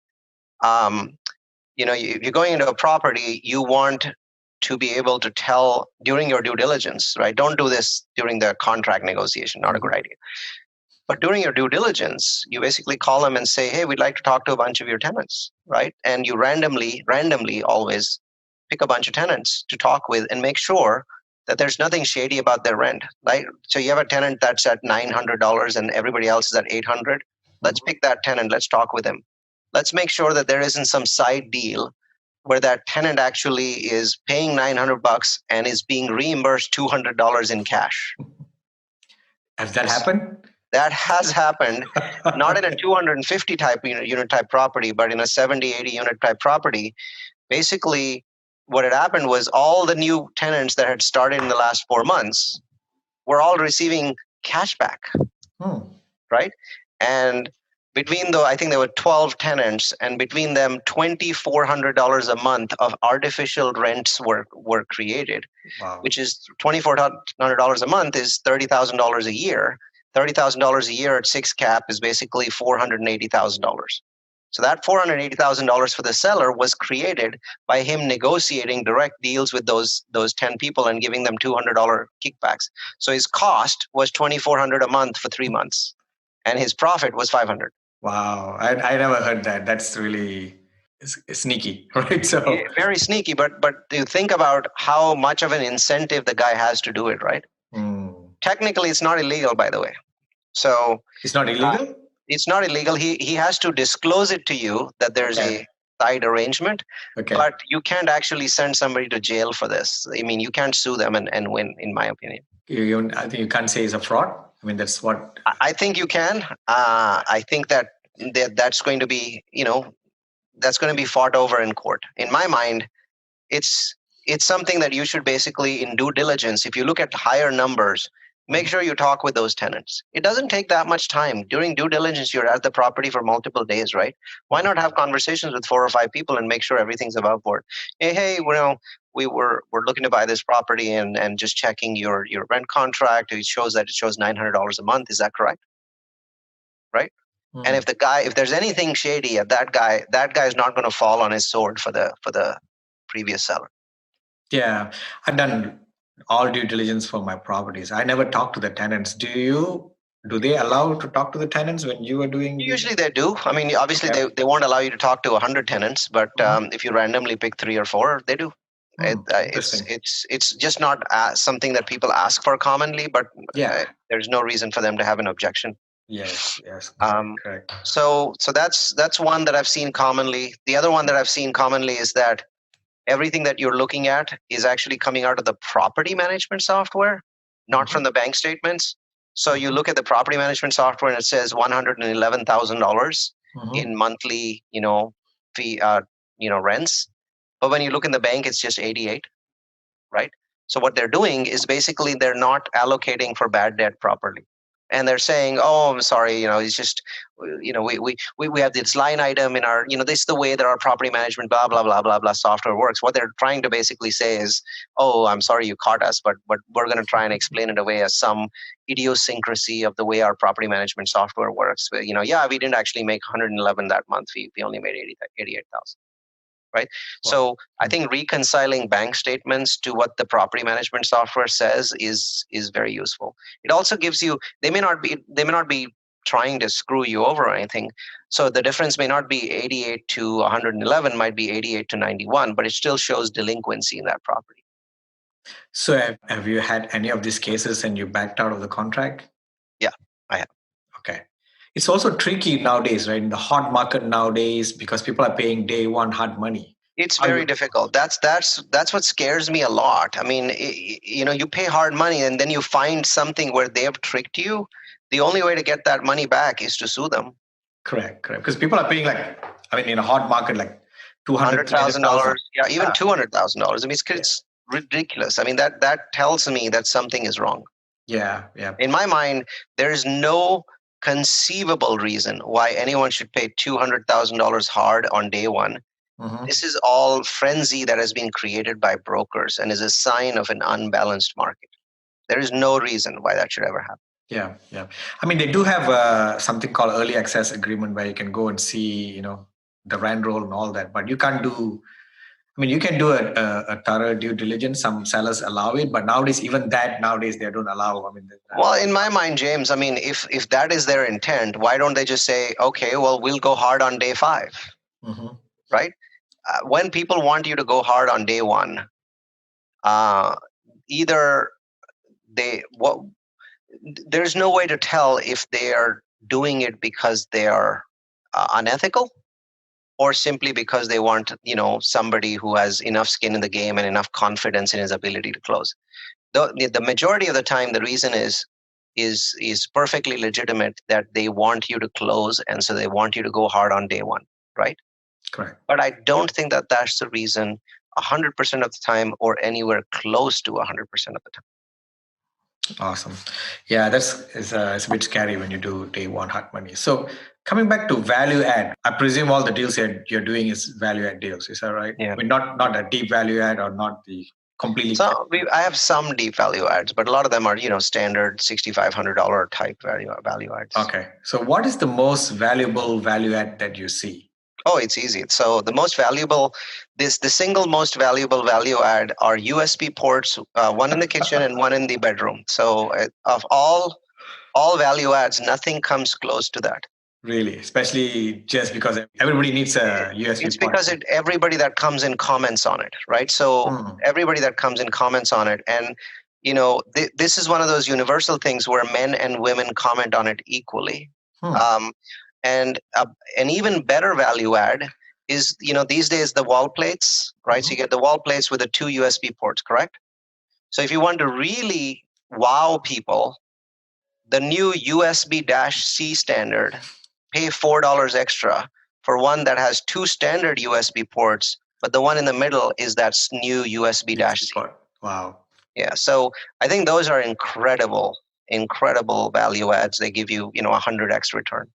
if you're going into a property, you want to be able to tell during your due diligence, right? Don't do this during the contract negotiation, not a good idea. But during your due diligence, you basically call them and say, hey, we'd like to talk to a bunch of your tenants, right? And you randomly always pick a bunch of tenants to talk with and make sure that there's nothing shady about their rent, right? So you have a tenant that's at $900 and everybody else is at $800. Let's pick that tenant. Let's talk with him. Let's make sure that there isn't some side deal where that tenant actually is paying $900 and is being reimbursed $200 in cash. Has that happened? That has happened, not in a 250 type unit type property, but in a 70, 80 unit type property. Basically, what had happened was all the new tenants that had started in the last 4 months were all receiving cash back, right? And I think there were 12 tenants, and between them, $2,400 a month of artificial rents were created, which is $2,400 a month is $30,000 a year. $30,000 a year at 6 cap is basically $480,000. So that $480,000 for the seller was created by him negotiating direct deals with those 10 people and giving them $200 kickbacks. So his cost was $2,400 a month for 3 months, and his profit was $500. Wow, I never heard that. That's really sneaky, right? So very sneaky, but you think about how much of an incentive the guy has to do it, right? Technically, it's not illegal, by the way. So it's not illegal? It's not illegal. He has to disclose it to you that there's a side arrangement, but you can't actually send somebody to jail for this. I mean, you can't sue them and win, in my opinion. I think you can't say it's a fraud. I mean, that's what... I think you can. I think that's going to be, that's going to be fought over in court. In my mind, it's something that you should basically, in due diligence, if you look at higher numbers, make sure you talk with those tenants. It doesn't take that much time. During due diligence, you're at the property for multiple days, right? Why not have conversations with 4 or 5 people and make sure everything's above board? Hey, we're looking to buy this property and just checking your rent contract. It shows $900 a month. Is that correct? Right? And if there's anything shady at that guy is not going to fall on his sword for the previous seller. Yeah, I've done all due diligence for my properties. I never talk to the tenants. Do they allow to talk to the tenants when you are doing? Usually they do. I mean, obviously they won't allow you to talk to 100 tenants, but if you randomly pick 3 or 4, they do. It's just not something that people ask for commonly, but there's no reason for them to have an objection. Yes. Correct. So that's one that I've seen commonly. The other one that I've seen commonly is that everything that you're looking at is actually coming out of the property management software, not from the bank statements. So you look at the property management software and it says $111,000 in monthly, fee, rents. But when you look in the bank, it's just 88, right? So what they're doing is basically they're not allocating for bad debt properly. And they're saying, oh, I'm sorry, it's just, we have this line item in our, this is the way that our property management, blah, blah, blah, blah, blah software works. What they're trying to basically say is, oh, I'm sorry you caught us, but we're going to try and explain it away as some idiosyncrasy of the way our property management software works. But, we didn't actually make 111 that month. We only made 88,000. Right. Wow. So I think reconciling bank statements to what the property management software says is very useful. It also gives you, they may not be trying to screw you over or anything. So the difference may not be 88 to 111, might be 88 to 91, but it still shows delinquency in that property. So have you had any of these cases and you backed out of the contract? Yeah, I have. Okay. It's also tricky nowadays, right? In the hot market nowadays, because people are paying day one hard money. It's very difficult. That's what scares me a lot. I mean, you pay hard money and then you find something where they have tricked you. The only way to get that money back is to sue them. Correct. Because people are paying in a hot market, like $200,000. Yeah, even $200,000. I mean, it's ridiculous. I mean, that tells me that something is wrong. Yeah. In my mind, there is no conceivable reason why anyone should pay $200,000 hard on day one. This is all frenzy that has been created by brokers and is a sign of an unbalanced market. There is no reason why that should ever happen. Yeah. I mean, they do have something called early access agreement where you can go and see, the rent roll and all that. But you can't do. I mean, you can do a thorough due diligence. Some sellers allow it, but nowadays, even that nowadays they don't allow. I mean, Well, in my mind, James, I mean, if that is their intent, why don't they just say, okay, well, we'll go hard on day 5, Mhm. right? When people want you to go hard on day 1, either they what there's no way to tell if they are doing it because they are unethical, or simply because they want, somebody who has enough skin in the game and enough confidence in his ability to close. The majority of the time, the reason is perfectly legitimate, that they want you to close, and so they want you to go hard on day 1, right? Correct. But I don't think that that's the reason 100% of the time, or anywhere close to 100% of the time. Awesome. Yeah, it's a bit scary when you do day 1 hot money. So coming back to value add, I presume all the deals you're doing is value add deals. Is that right? Yeah. I mean, not a deep value add or not the completely. So I have some deep value adds, but a lot of them are standard $6,500 type value adds. Okay. So what is the most valuable value add that you see? Oh, it's easy. So the most valuable, the single most valuable value add are USB ports, one in the kitchen and one in the bedroom. So of all value adds, nothing comes close to that. Really, especially just because everybody needs a USB It's port. because everybody that comes in comments on it, right? So everybody that comes in comments on it, and this is one of those universal things where men and women comment on it equally. And an even better value add is, these days, the wall plates, right? So you get the wall plates with the 2 USB ports, correct? So if you want to really wow people, the new USB-C standard, pay $4 extra for one that has 2 standard USB ports, but the one in the middle is that new USB-C. Wow. Yeah, so I think those are incredible value adds. They give you, 100x return.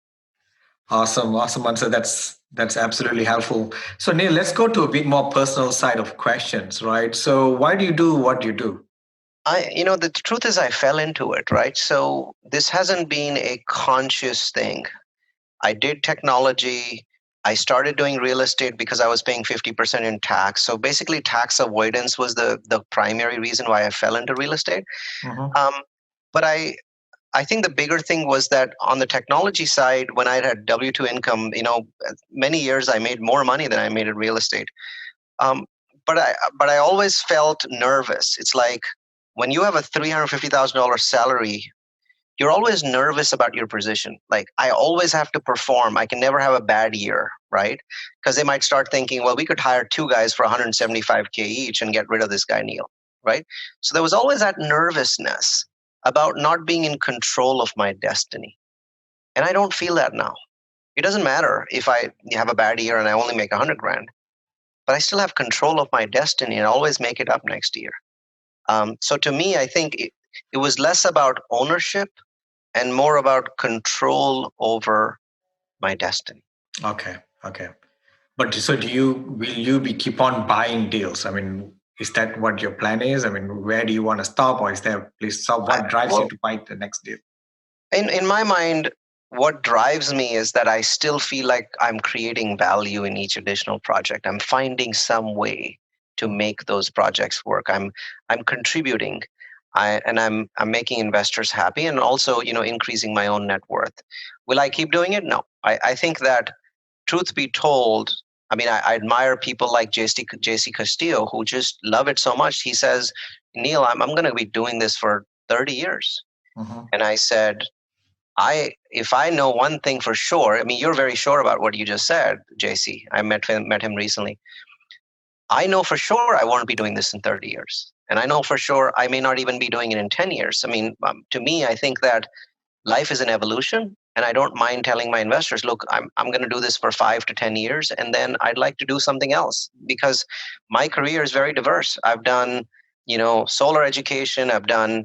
Awesome answer. That's absolutely helpful. So Neal, let's go to a bit more personal side of questions, right? So why do you do what you do? The truth is I fell into it, right? So this hasn't been a conscious thing. I did technology. I started doing real estate because I was paying 50% in tax. So basically, tax avoidance was the primary reason why I fell into real estate. But I think the bigger thing was that on the technology side, when I had W-2 income, many years I made more money than I made in real estate. But I always felt nervous. It's like when you have a $350,000 salary, you're always nervous about your position. Like, I always have to perform. I can never have a bad year, right? Because they might start thinking, well, we could hire 2 guys for 175K each and get rid of this guy, Neal, right? So there was always that nervousness about not being in control of my destiny. And I don't feel that now. It doesn't matter if I have a bad year and I only make 100 grand, but I still have control of my destiny and always make it up next year. So to me, I think it was less about ownership and more about control over my destiny. Okay. But so will you keep on buying deals? I mean, is that what your plan is? I mean, where do you want to stop, or is there a place to stop? What drives you to buy the next deal? In my mind, what drives me is that I still feel like I'm creating value in each additional project. I'm finding some way to make those projects work. I'm contributing, and I'm making investors happy, and also increasing my own net worth. Will I keep doing it? No. I think that, truth be told, I mean, I admire people like JC Castillo, who just love it so much. He says, Neal, I'm going to be doing this for 30 years. And I said, if I know one thing for sure, I mean, you're very sure about what you just said, JC. I met him recently. I know for sure I won't be doing this in 30 years. And I know for sure I may not even be doing it in 10 years. I mean, to me, I think that life is an evolution. And I don't mind telling my investors, look, I'm going to do this for 5 to 10 years, and then I'd like to do something else, because my career is very diverse. I've done, solar education. I've done,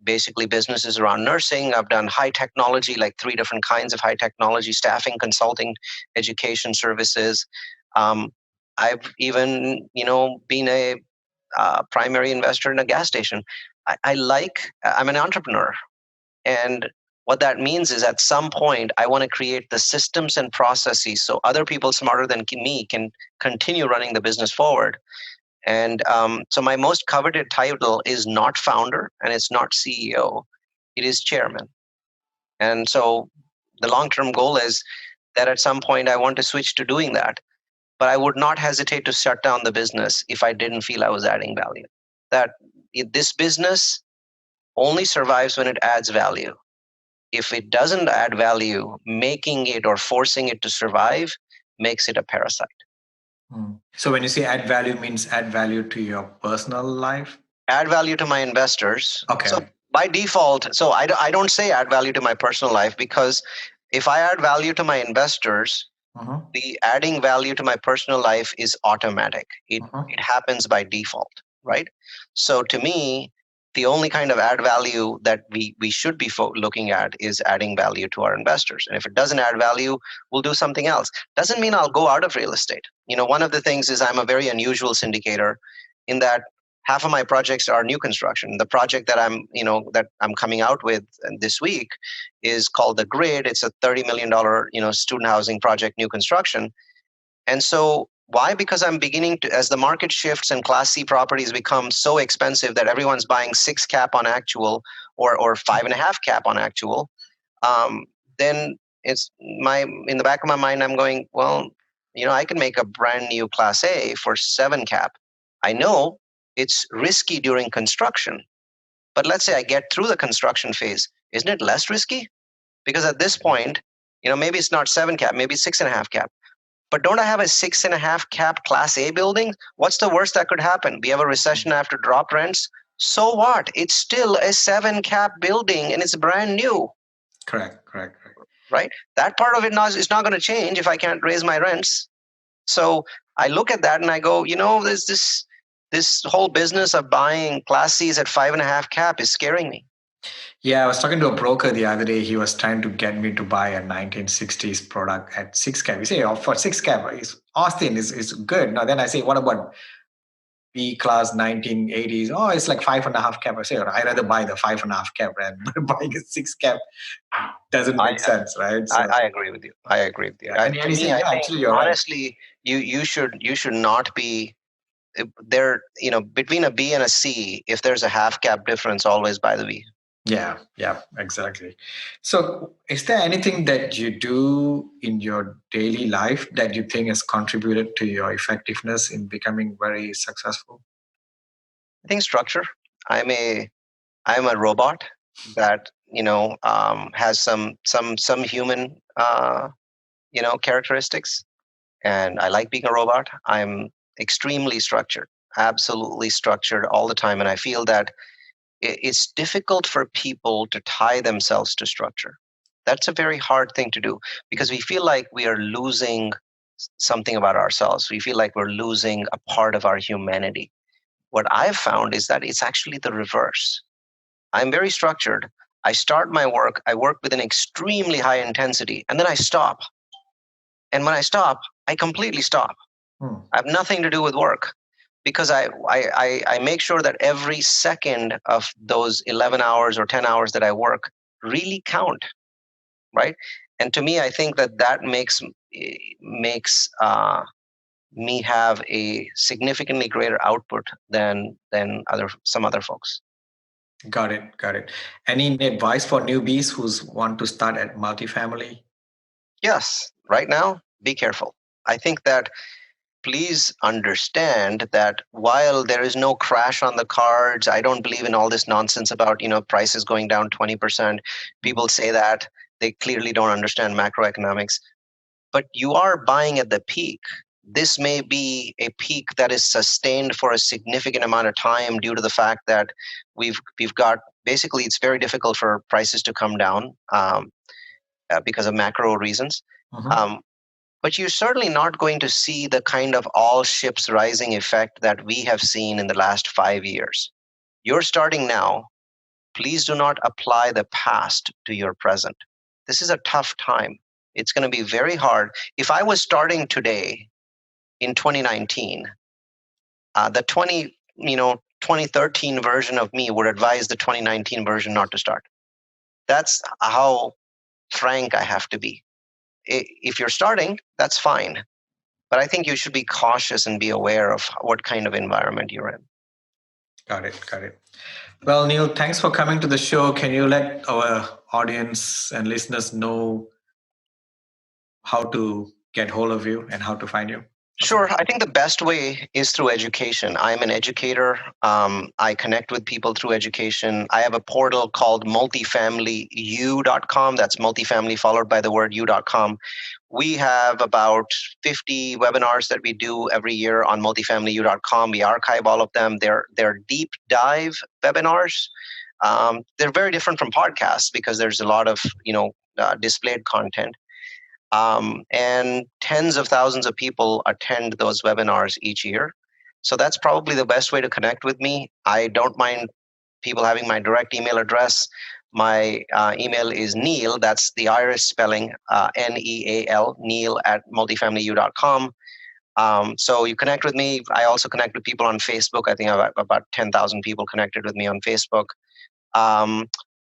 basically businesses around nursing. I've done high technology, like 3 different kinds of high technology: staffing, consulting, education services. I've even, been a primary investor in a gas station. I'm an entrepreneur. And What that means is at some point, I want to create the systems and processes so other people smarter than me can continue running the business forward. And so my most coveted title is not founder and it's not CEO, it is chairman. And so the long-term goal is that at some point I want to switch to doing that. But I would not hesitate to shut down the business if I didn't feel I was adding value. That this business only survives when it adds value. If it doesn't add value, making it or forcing it to survive makes it a parasite. So when you say add value, means add value to your personal life? Add value to my investors. Okay. So by default, so I don't say add value to my personal life, because if I add value to my investors, the adding value to my personal life is automatic. It happens by default, right? So to me, the only kind of add value that we should be looking at is adding value to our investors. And if it doesn't add value, we'll do something else. Doesn't mean I'll go out of real estate. One of the things is I'm a very unusual syndicator in that half of my projects are new construction. The project that I'm coming out with this week is called The Grid. It's a $30 million, student housing project, new construction. And so why? Because I'm beginning to, as the market shifts and Class C properties become so expensive that everyone's buying 6 cap on actual or 5.5 cap on actual, then it's in the back of my mind, I'm going, well, I can make a brand new Class A for 7 cap. I know it's risky during construction, but let's say I get through the construction phase. Isn't it less risky? Because at this point, maybe it's not 7 cap, maybe 6.5 cap. But don't I have a 6.5 cap Class A building? What's the worst that could happen? We have a recession after dropped rents. So what? It's still a 7 cap building and it's brand new. Correct. Right? That part of it is not going to change if I can't raise my rents. So I look at that and I go, there's this whole business of buying Class C's at 5.5 cap is scaring me. Yeah, I was talking to a broker the other day. He was trying to get me to buy a 1960s product at 6 cap. He said, for 6 cap, Austin is good. Now then I say, what about B class 1980s? Oh, it's like 5.5 cap. I say, I'd rather buy the 5.5 cap rather than buying a 6 cap. Doesn't make sense, right? So, I agree with you. Yeah. And you say, actually, you're honestly, right. You should not be there. Between a B and a C, if there's a half cap difference, always buy the B. Yeah, exactly. So is there anything that you do in your daily life that you think has contributed to your effectiveness in becoming very successful? I think structure. I'm a robot that has some human characteristics, and I like being a robot. I'm extremely structured, absolutely structured all the time, and I feel that it's difficult for people to tie themselves to structure. That's a very hard thing to do because we feel like we are losing something about ourselves. We feel like we're losing a part of our humanity. What I've found is that it's actually the reverse. I'm very structured. I start my work, I work with an extremely high intensity, and then I stop. And when I stop, I completely stop. I have nothing to do with work because I make sure that every second of those 11 hours or 10 hours that I work really count, right? And to me, I think that makes me have a significantly greater output than some other folks. Got it. Any advice for newbies who want to start at multifamily? Yes. Right now, be careful. I think that please understand that while there is no crash on the cards, I don't believe in all this nonsense about prices going down 20%. People say that. They clearly don't understand macroeconomics. But you are buying at the peak. This may be a peak that is sustained for a significant amount of time due to the fact that we've got, basically it's very difficult for prices to come down because of macro reasons. But you're certainly not going to see the kind of all ships rising effect that we have seen in the last 5 years. You're starting now. Please do not apply the past to your present. This is a tough time. It's going to be very hard. If I was starting today in 2019, the 2013 version of me would advise the 2019 version not to start. That's how frank I have to be. If you're starting, that's fine. But I think you should be cautious and be aware of what kind of environment you're in. Got it. Well, Neal, thanks for coming to the show. Can you let our audience and listeners know how to get hold of you and how to find you? Sure. I think the best way is through education. I'm an educator. I connect with people through education. I have a portal called multifamilyu.com. That's multifamily followed by the word u.com. We have about 50 webinars that we do every year on multifamilyu.com. We archive all of them. They're deep dive webinars. They're very different from podcasts because there's a lot of displayed content. And tens of thousands of people attend those webinars each year. So that's probably the best way to connect with me. I don't mind people having my direct email address. My email is Neal, that's the Irish spelling, Neal, Neal at multifamilyu.com. So you connect with me. I also connect with people on Facebook. I think I have about 10,000 people connected with me on Facebook.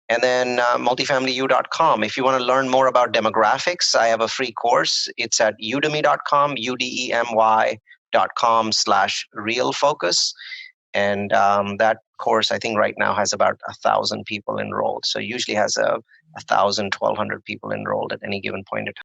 And then multifamilyu.com. If you want to learn more about demographics, I have a free course. It's at udemy.com, udemy.com/realfocus. And that course, I think right now has about 1,000 people enrolled. So usually has 1,000, 1,200 people enrolled at any given point in time.